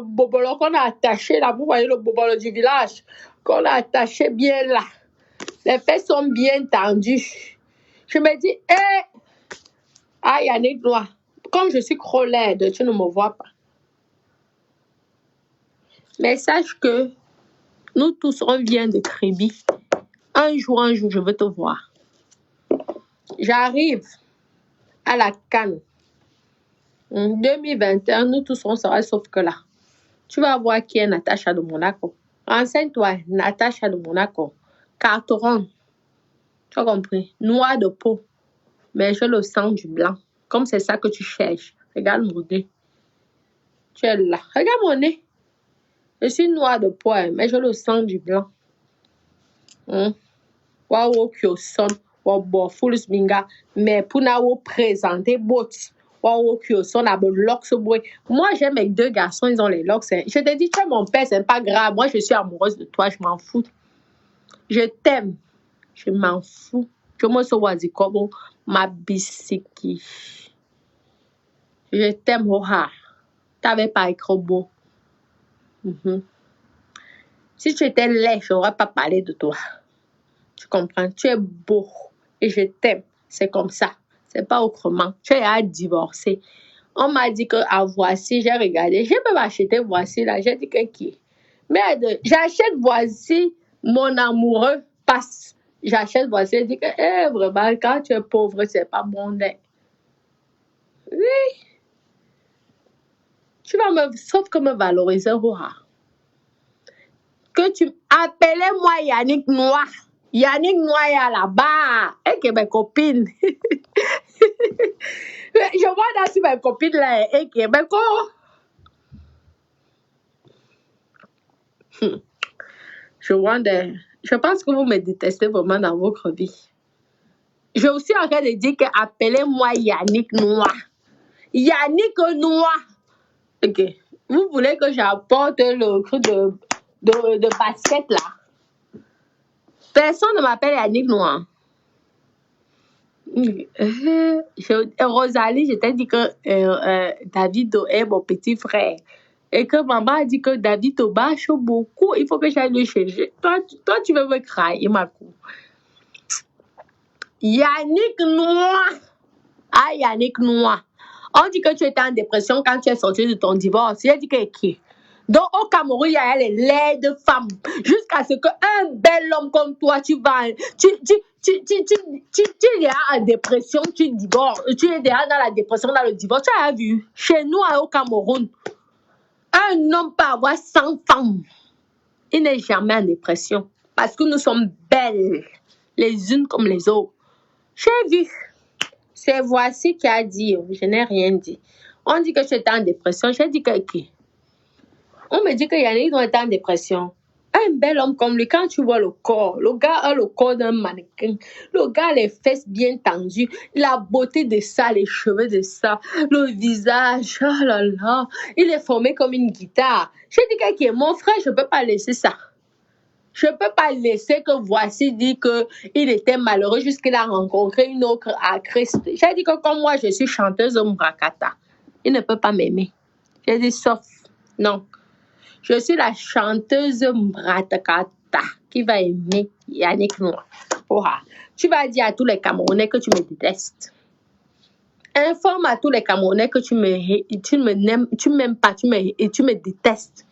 bobolo qu'on a attaché là. Vous voyez le bobolo du village qu'on a attaché bien là. Les fesses sont bien tendues. Je me dis, ah Yannick Noir, comme je suis trop laide, tu ne me vois pas. Mais sache que nous tous, on vient de Kribi. Un jour, je veux te voir. J'arrive à la CAN. En 2021, nous tous, on sera sauf que là. Tu vas voir qui est Natacha de Monaco. Renseigne-toi, Natacha de Monaco. Carteron. Tu as compris? Noir de peau. Mais j'ai le sang du blanc. Comme c'est ça que tu cherches. Regarde mon nez. Tu es là. Regarde mon nez. Je suis noir de peau, mais j'ai le sang du blanc. Waouh, Kyoson. Waouh, Fulus Minga. Mais pour nous présenter, waouh, Kyoson, a le locks. Moi, j'aime mes deux garçons, ils ont les locks. Je te dis, tu es mon père, c'est pas grave. Moi, je suis amoureuse de toi, je m'en fous. Je t'aime. Je m'en fous. Je me suis dit, comme ma bisiki. Je t'aime, Oha. T'avais pas écrit beau. Si tu étais laid, je n'aurais pas parlé de toi. Tu comprends? Tu es beau et je t'aime. C'est comme ça. C'est pas autrement. Tu es à divorcer. On m'a dit qu'à Voici, j'ai regardé. Je peux m'acheter Voici là. J'ai dit que qui? Merde, j'achète Voici, mon amoureux passe. J'achète Voici. Je dis que, vraiment, quand tu es pauvre, c'est pas bon. Oui. Tu vas sauf que me valoriser, que tu appelez-moi Yannick Noir. Yannick Noir est là-bas. Et que mes copines. Je vois dans mes copines là. Et que mes Je pense que vous me détestez vraiment dans votre vie. Je suis aussi en train de dire que appelez-moi Yannick Noir. Yannick Noir. Ok. Vous voulez que j'apporte le truc de basket là? Personne ne m'appelle Yannick Noir. Rosalie, je t'ai dit que David est mon petit frère. Et que maman a dit que David te bâche beaucoup. Il faut que j'aille le chercher. Toi, tu veux me crailler, ma cour. Yannick Noir. Ah, Yannick Noir. On dit que tu étais en dépression quand tu es sorti de ton divorce. Il a dit que qui? Donc, au Cameroun, il y a les laides femmes. Jusqu'à ce qu'un bel homme comme toi, tu es en dépression, tu divorces. Tu es déjà dans la dépression, dans le divorce. Tu as vu? Chez nous, au Cameroun, un homme peut avoir 100 femmes. Il n'est jamais en dépression. Parce que nous sommes belles, les unes comme les autres. J'ai vu. C'est Voici qui a dit. Je n'ai rien dit. On dit que tu étais en dépression. J'ai dit que qui? On me dit qu'il y en a qui sont en dépression. Un bel homme comme lui, quand tu vois le corps, le gars a le corps d'un mannequin. Le gars a les fesses bien tendues, la beauté de ça, les cheveux de ça, le visage, oh là là, il est formé comme une guitare. J'ai dit que mon frère, je ne peux pas laisser ça. Je ne peux pas laisser que Voici dit qu'il était malheureux jusqu'il a rencontré une autre actrice. J'ai dit que comme moi, je suis chanteuse au Mbrakata. Il ne peut pas m'aimer. J'ai dit sauf, non. Je suis la chanteuse Mbrakata qui va aimer Yannick Noir. Tu vas dire à tous les Camerounais que tu me détestes. Informe à tous les Camerounais que tu m'aimes pas, tu me détestes.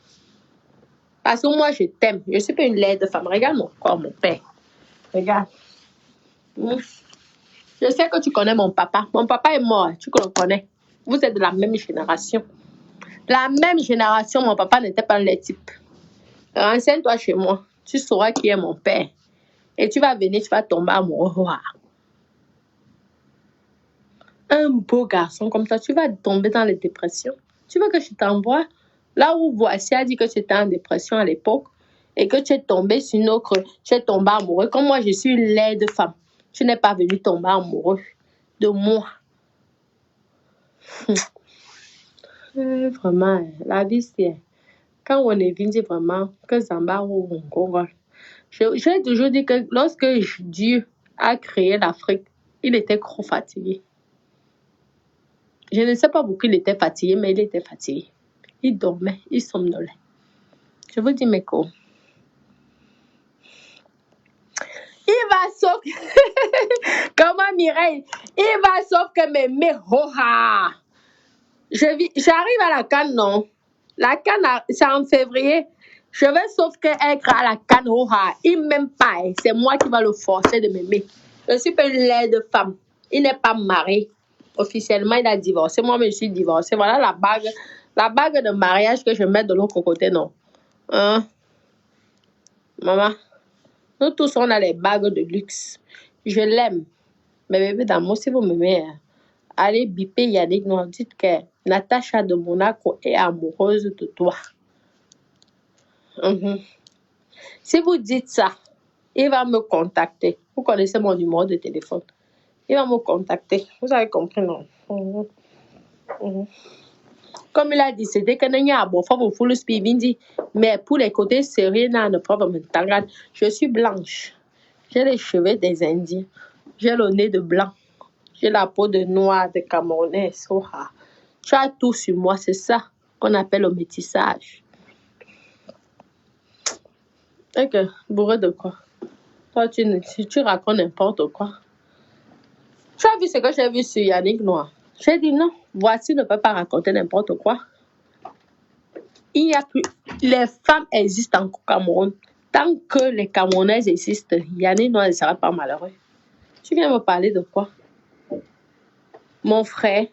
Parce que moi, je t'aime. Je ne suis pas une laide femme. Regarde mon corps, mon père. Regarde. Je sais que tu connais mon papa. Mon papa est mort. Tu le connais. Vous êtes de la même génération. La même génération, mon papa n'était pas un lait type. Renseigne-toi chez moi. Tu sauras qui est mon père. Et tu vas venir, tu vas tomber amoureux. Un beau garçon comme ça, tu vas tomber dans les dépressions. Tu veux que je t'envoie? Là où Voici a dit que tu étais en dépression à l'époque. et que tu es tombé sur une autre, tu es tombé amoureux. Comme moi, je suis une laide femme. Tu n'es pas venu tomber amoureux de moi. Vraiment, la vie, c'est... Quand on est venu, vraiment, que Zamba ou Ngora. J'ai toujours dit que lorsque Dieu a créé l'Afrique, il était trop fatigué. Je ne sais pas pourquoi il était fatigué, mais il était fatigué. Il dormait, il somnolait. Je vous dis, mes co. Il va sauf... Comment Mireille? Il va sauf que mes hoha. J'arrive à la Cannes, non? La Cannes, c'est en février. Je vais sauf qu'elle à la Cannes, hoha. Il m'aime pas. C'est moi qui va le forcer de m'aimer. Je suis pas une laide femme. Il n'est pas marié. Officiellement, il a divorcé. Moi, je suis divorcée. Voilà la bague de mariage que je mets de l'autre côté, non? Hein? Maman, nous tous, on a les bagues de luxe. Je l'aime. Mais bébé d'amour, si vous m'aimez, allez biper Yannick Noir. Dites que Natacha de Monaco est amoureuse de toi. Si vous dites ça, il va me contacter. Vous connaissez mon numéro de téléphone. Il va me contacter. Vous avez compris, non? Comme il a dit, c'était que mais pour les côtés sérieux, je suis blanche. J'ai les cheveux des Indiens. J'ai le nez de blanc. J'ai la peau de noir, de Camerounais. Tu as tout sur moi, c'est ça qu'on appelle le métissage. Ok, bourré de quoi? Toi, tu racontes n'importe quoi. Tu as vu ce que j'ai vu sur Yannick Noir? J'ai dit non, voici ne peut pas raconter n'importe quoi. Il n'y a plus. Les femmes existent en Cameroun. Tant que les Camerounaises existent, Yannick Noir ne sera pas malheureux. Tu viens me parler de quoi? Mon frère,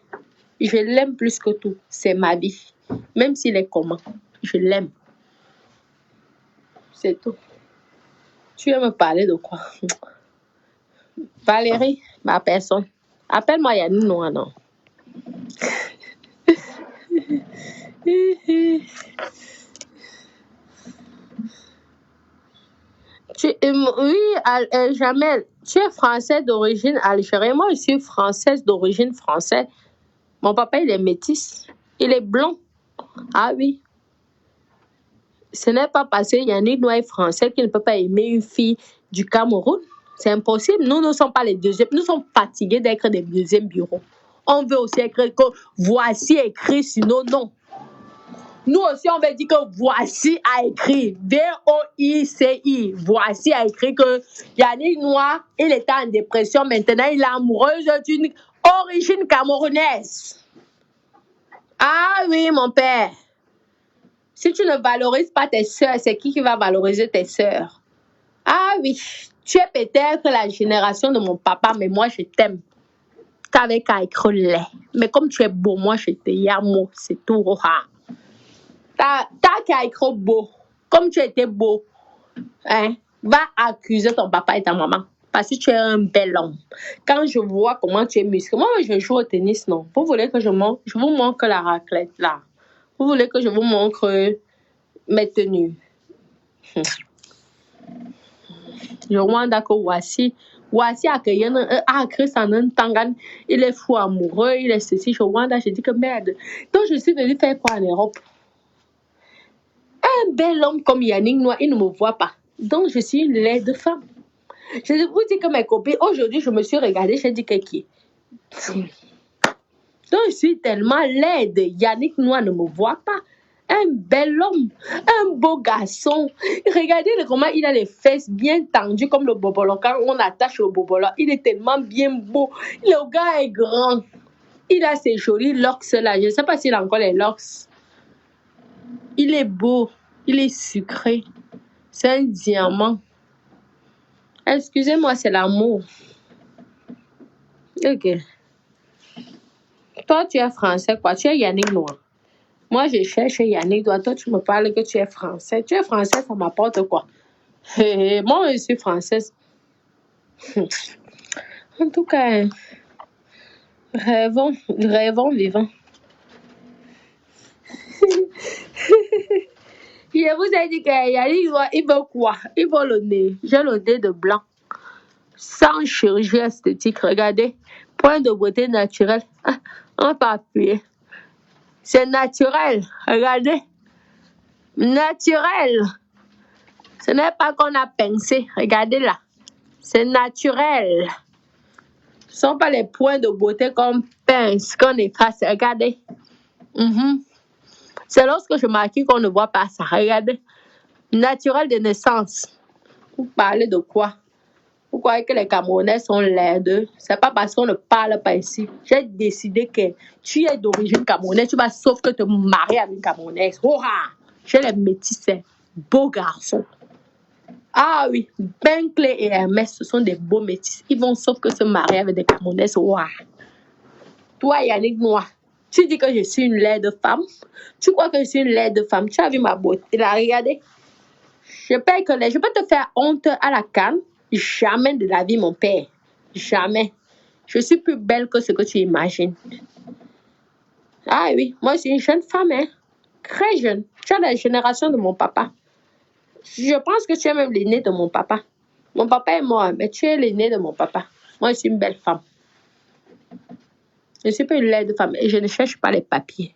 je l'aime plus que tout. C'est ma vie. Même s'il est comment, je l'aime. C'est tout. Tu viens me parler de quoi? Valérie, ma personne. Appelle-moi Yannick Noir, non? Oui, Jamel, tu es français d'origine algérienne. Moi, je suis française d'origine française. Mon papa, il est métis. Il est blond. Ah oui. Ce n'est pas parce qu'il y a un Noir français qu'il ne peut pas aimer une fille du Cameroun. C'est impossible. Nous ne sommes pas les deuxièmes. Nous sommes fatigués d'être des deuxièmes bureaux. On veut aussi écrire que voici écrit sur nos noms. Nous aussi, on veut dire que voici a écrit, V-O-I-C-I, voici a écrit que Yannick Noir, il était en dépression, maintenant il est amoureuse d'une origine camerounaise. Ah oui, mon père. Si tu ne valorises pas tes sœurs, c'est qui va valoriser tes sœurs? Ah oui, tu es peut-être la génération de mon papa, mais moi je t'aime. T'avais qu'à écrire lait. Mais comme tu es beau, moi je te yamo, c'est tout. T'as qu'à écrire beau. Comme tu étais beau, hein, va accuser ton papa et ta maman. Parce que tu es un bel homme. Quand je vois comment tu es musclé, moi je joue au tennis, non. Vous voulez que je vous montre la raclette là? Vous voulez que je vous montre mes tenues? Je Rwanda que voici a créé ça en Tangan. Il est fou amoureux, il est ceci. Je Rwanda, je dis que merde. Donc je suis venue faire quoi en Europe? Un bel homme comme Yannick Noir, il ne me voit pas. Donc, je suis une laide femme. Je vous dis que mes copines, aujourd'hui, je me suis regardée, j'ai dit que qui? Donc, je suis tellement laide. Yannick Noir ne me voit pas. Un bel homme, un beau garçon. Regardez comment il a les fesses bien tendues comme le bobolo. Quand on attache le bobolo, il est tellement bien beau. Le gars est grand. Il a ses jolis locks là. Je ne sais pas s'il a encore les locks. Il est beau, il est sucré. C'est un diamant. Excusez-moi, c'est l'amour. Ok. Toi, tu es français, quoi. Tu es Yannick Noir. Moi, je cherche Yannick Noir. Toi, tu me parles que tu es français. Tu es français, ça m'apporte quoi? Moi, je suis française. En tout cas, rêvons, vivons. Je vous ai dit qu'il veut quoi? Il veut le nez. J'ai le nez de blanc. Sans chirurgie esthétique. Regardez. Point de beauté naturel. Ah, on peut appuyer. C'est naturel. Regardez. Naturel. Ce n'est pas qu'on a pincé. Regardez là. C'est naturel. Ce ne sont pas les points de beauté qu'on pince, qu'on efface. Regardez. C'est lorsque je maquille qu'on ne voit pas ça. Regardez. Naturel de naissance. Vous parlez de quoi? Vous croyez que les Camerounais sont laides? C'est pas parce qu'on ne parle pas ici. J'ai décidé que tu es d'origine camerounaise, tu vas sauf que te marier avec une Camerounaise. Oh, j'ai les métis, beaux garçons. Ah oui, Bentley et Hermès, ce sont des beaux métis. Ils vont sauf que se marier avec des Camerounaises. Wow. Toi, Yannick Noir, tu dis que je suis une laide femme. Tu crois que je suis une laide femme? Tu as vu ma beauté là, regardez. Je peux te faire honte à la canne. Jamais de la vie, mon père. Jamais. Je suis plus belle que ce que tu imagines. Ah oui, moi, je suis une jeune femme, hein. Très jeune. Tu as la génération de mon papa. Je pense que tu es même l'aîné de mon papa. Mon papa est mort, mais tu es l'aîné de mon papa. Moi, je suis une belle femme. Je ne suis pas une laide femme et je ne cherche pas les papiers.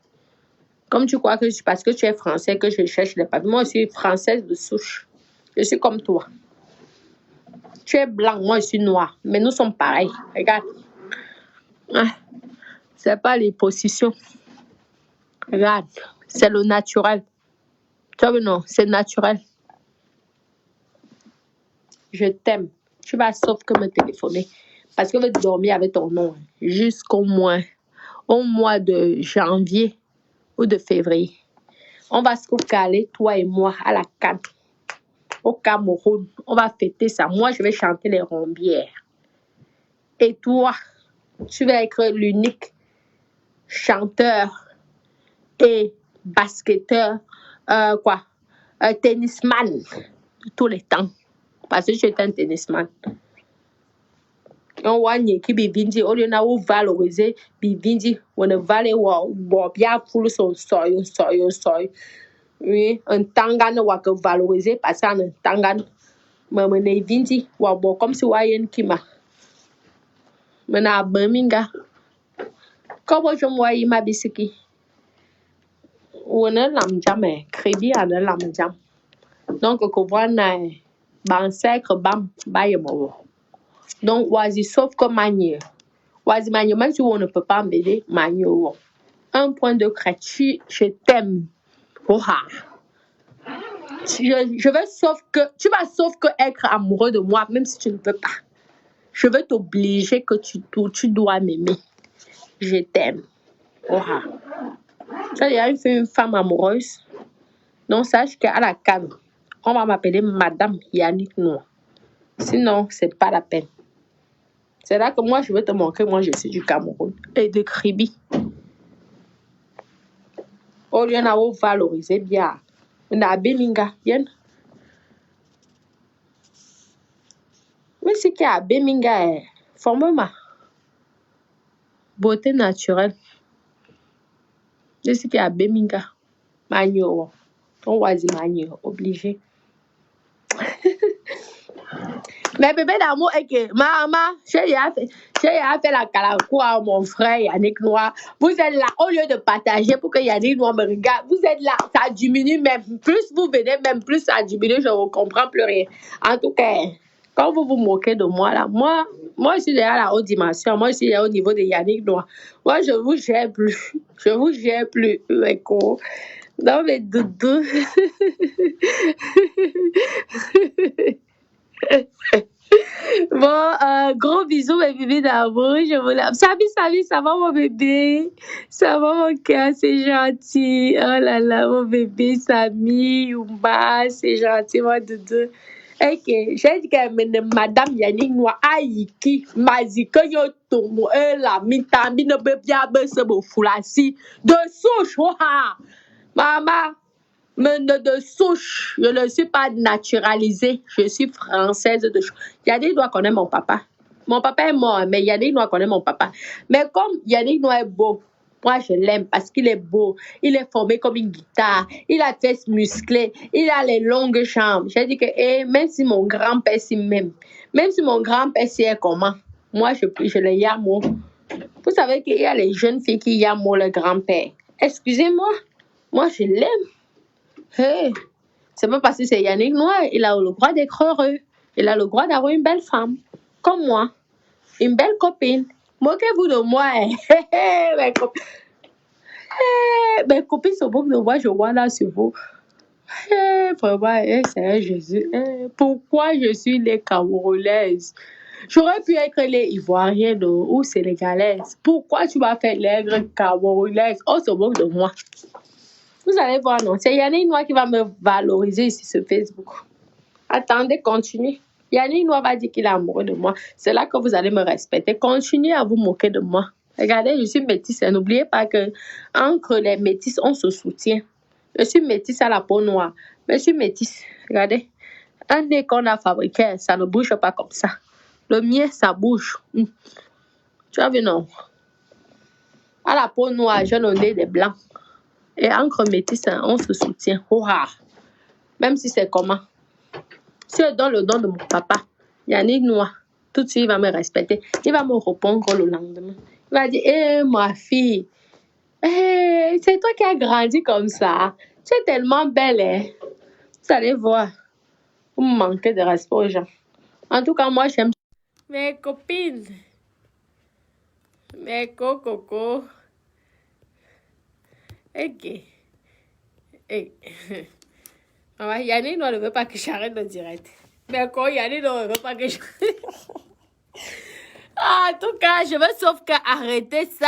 Comme tu crois que c'est parce que tu es français que je cherche les papiers. Moi, je suis française de souche. Je suis comme toi. Tu es blanc, moi je suis noir. Mais nous sommes pareils. Regarde. Ah, c'est pas les positions. Regarde. C'est le naturel. Tu vois, non, c'est naturel. Je t'aime. Tu vas sauf que me téléphoner. Parce que je vais dormir avec ton nom. Jusqu'au mois de janvier ou de février. On va se caler, toi et moi, à la canne. Au Cameroun. On va fêter ça. Moi, je vais chanter les rombières. Et toi, tu vas être l'unique chanteur et basketteur, tennisman de tous les temps. Parce que je suis un tennisman. On voit qui bivindi, au lieu de valoriser, bivindi, on ne valait bien pour son soy. Oui, un tangan ou que valoriser, parce qu'un tangan, mais on est vindi, ou comme si on a un kima. Mais na Birmingham. Comment je vois ma bisiki? On a l'amjam, crédit à l'amjam. Donc, qu'on voit un sacre bam, baïmo. Donc, oisi sauf que manier. Oisi manier, même si on ne peut pas m'aider, manier. Un point de crédit, je t'aime. Je veux sauf que, tu vas sauf que être amoureux de moi, même si tu ne peux pas. Je veux t'obliger que tu dois m'aimer. Je t'aime. Ça, il y a une femme amoureuse. Donc, sache qu'à la canne, on va m'appeler Madame Yannick Noir. Sinon, c'est pas la peine. C'est là que moi, je veux te montrer, moi, je suis du Cameroun et de Kribi. Au lieu de valoriser bien. On a Beminga, bien. Mais c'est qu'il y a Beminga, forme-moi. Beauté naturelle. Mais c'est qu'il y a Beminga. Magno. On va dire Magno, obligé. Mais bébé d'amour est que maman, j'ai fait la calacoua à mon frère Yannick Noir. Vous êtes là, au lieu de partager pour que Yannick Noir me regarde, vous êtes là, ça diminue même plus, vous venez même plus, ça diminue, je ne comprends plus rien. En tout cas, quand vous vous moquez de moi là, moi je suis déjà à la haute dimension, moi je suis au niveau de Yannick Noir. Moi je vous gère plus, Écho. Non mais doudou. Bon, gros bisous mes bébés d'amour, je vous l'aime. Salut, ça va mon bébé? Ça va mon cœur, c'est gentil. Oh là là, mon bébé, Samy, Oumba, c'est gentil, mon doudou. Ok, j'ai dit que Madame Yannick Noir, Aïki, Mazika, Yotomo, la Mitambi, ne peut bien se bouffoulasi. De souche, maman. Mais de souche, je ne suis pas naturalisée, je suis française de souche. Yannick doit connaître mon papa. Mon papa est mort, mais Yannick doit connaître mon papa. Mais comme Yannick doit être beau, Moi, je l'aime parce qu'il est beau. Il est formé comme une guitare. Il a des fesses musclées. Il a les longues jambes. J'ai dit que même si mon grand-père s'y m'aime, même si mon grand-père s'y est comment, moi, je le yamo. Vous savez qu'il y a les jeunes filles qui yamo le grand-père. Excusez-moi, moi, je l'aime. Hey, c'est pas parce que c'est Yannick Noir. Il a le droit d'être heureux. Il a le droit d'avoir une belle femme. Comme moi. Une belle copine. Moquez-vous de moi. Mes copines se moquent de moi. Je vois là sur vous. Vraiment, Seigneur Jésus. Pourquoi je suis les Camerounaises? J'aurais pu être les Ivoiriennes ou Sénégalaises. Pourquoi tu m'as fait les Camerounaises? On se moque de moi. Vous allez voir, non? C'est Yannick Noir qui va me valoriser ici sur Facebook. Attendez, continuez. Yannick Noir va dire qu'il est amoureux de moi. C'est là que vous allez me respecter. Continuez à vous moquer de moi. Regardez, je suis métisse. N'oubliez pas que entre les métisses, on se soutient. Je suis métisse à la peau noire. Mais je suis métisse. Regardez. Un nez qu'on a fabriqué, ça ne bouge pas comme ça. Le mien, ça bouge. Tu as vu, non? À la peau noire, j'ai le nez des blancs. Et entre métisses, on se soutient. Ouah. Même si c'est comment. Si je donne le don de mon papa, Yannick Noir, tout de suite, il va me respecter. Il va me répondre le lendemain. Il va dire, ma fille, c'est toi qui as grandi comme ça. Tu es tellement belle. Hein? Vous allez voir. Vous me manquez de respect aux gens. En tout cas, moi, j'aime. Mes copines. Mes coco. Ok. Yannick ne veut pas que j'arrête le direct. Mais quand Yannick ne veut pas que j'arrête. En tout cas, je veux sauf qu'arrêter ça.